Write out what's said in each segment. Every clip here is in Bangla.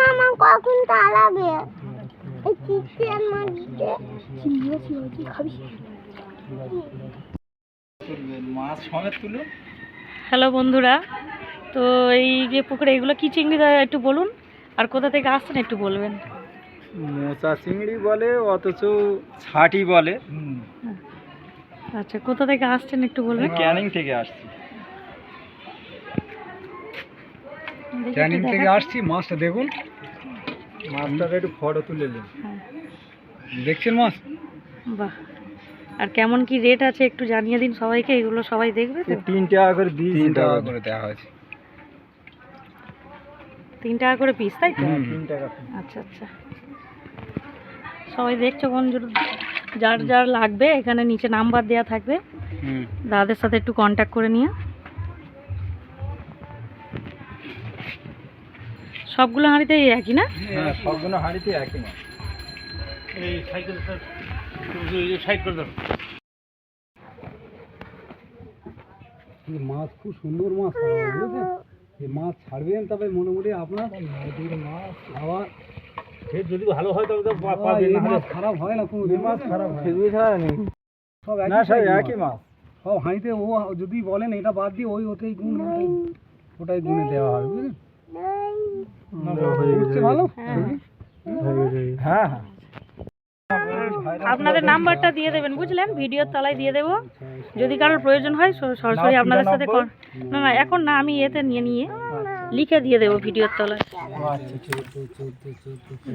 মামা কখন তাড়াবে? এই চিকেন মাছতে চিংড়ি খাবি? মাছ সমেত তুলো। হ্যালো বন্ধুরা, তো এই যে পুকুরে এগুলো কি চিংড়ি একটু বলুন, আর কোথা থেকে আসছেন একটু বলবেন। মোচা চিংড়ি বলে, অথচ ছাটি বলে। আচ্ছা, কোথা থেকে আসছেন একটু বলবেন। ক্যানিং থেকে আসছি। দেখি ক্যানিং একটু থেকে দেখান। আসছি। মাছটা দেখুন, মাছটাকে একটু ফটো তুলে নিন। হ্যাঁ। দেখছেন মাছ? বাহ, আর কেমন কি রেট আছে একটু জানিয়ে দিন সবাইকে, এগুলো সবাই দেখবে তো। 3 টাকা করে দিই। 3 টাকা করে দেওয়া হয়েছে। 3 টাকা করে পিস, তাই তো? 3 টাকা। আচ্ছা আচ্ছা, সবাই দেখছো বন্ধু, যার যার লাগবে এখানে নিচে নাম্বার দেওয়া থাকবে, দাদাদের সাথে একটু কন্ট্যাক্ট করে নিয়ে। সবগুলো হাঁড়িতেই একই না? হ্যাঁ, সবগুলো হাঁড়িতে একই মাছ। এই সাইকেল সাইড করে দাও। মাছ খুব সুন্দর মাছ, বুঝেছেন? এই মাছ ছাড়বেন তবে মোটামুটি আপনার নদীর মাছ আবার যদি ভালো হয় তবে তো মাছ খারাপ হয় না, কোনো মাছ খারাপ হয় সব একই মাছ। সব হাঁড়িতে ও যদি বলেন এটা বাদ দিয়ে ওটাই গুণ, ওটাই গুণে দেওয়া হয়, বুঝলেন? ভালো। হ্যাঁ হ্যাঁ, আপনাদের নাম্বারটা দিয়ে দেবেন, বুঝলেন? ভিডিওর তলায় দিয়ে দেবো, যদি কারোর প্রয়োজন হয় সরাসরি আপনাদের সাথে না না এখন না, আমি এতে নিয়ে লিখে দিয়ে দেবো ভিডিওর তলায়।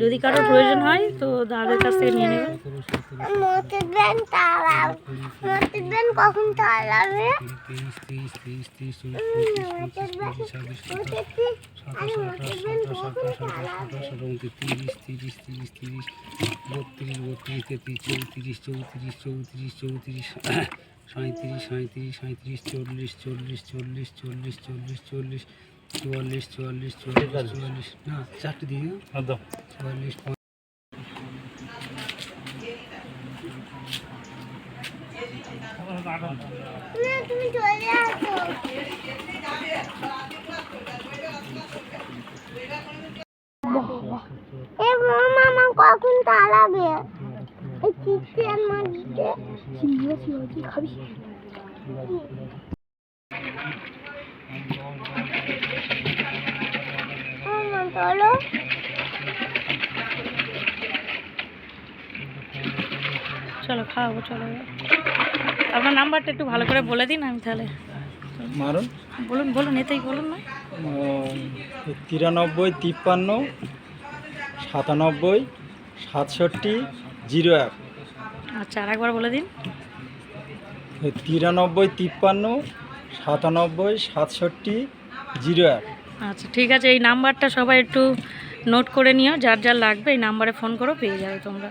যদি কারোর প্রয়োজন হয় তো দাদাদের কাছ থেকে নিয়ে নেবেন। কখন তাড়াবে? না 4টে দিয়ে 44। তুমি চলে আসো। মামা কখন তাড়াবে? এই চিকেন মাছতে চিংড়ি খাবি? চলো। চলো খাওয়াবো, চলো। আপনার নাম্বারটা একটু ভালো করে বলে দিন, আমি তাহলে মারুন। বলুন বলুন, এতেই বলুন না। 93 53 97 67 01। আচ্ছা, আর একবার বলে দিন। 93 53 97 67 01। আচ্ছা ঠিক আছে, এই নাম্বারটা সবাই একটু নোট করে নিও, যার যার লাগবে এই নাম্বারে ফোন করো, পেয়ে যাবে তোমরা।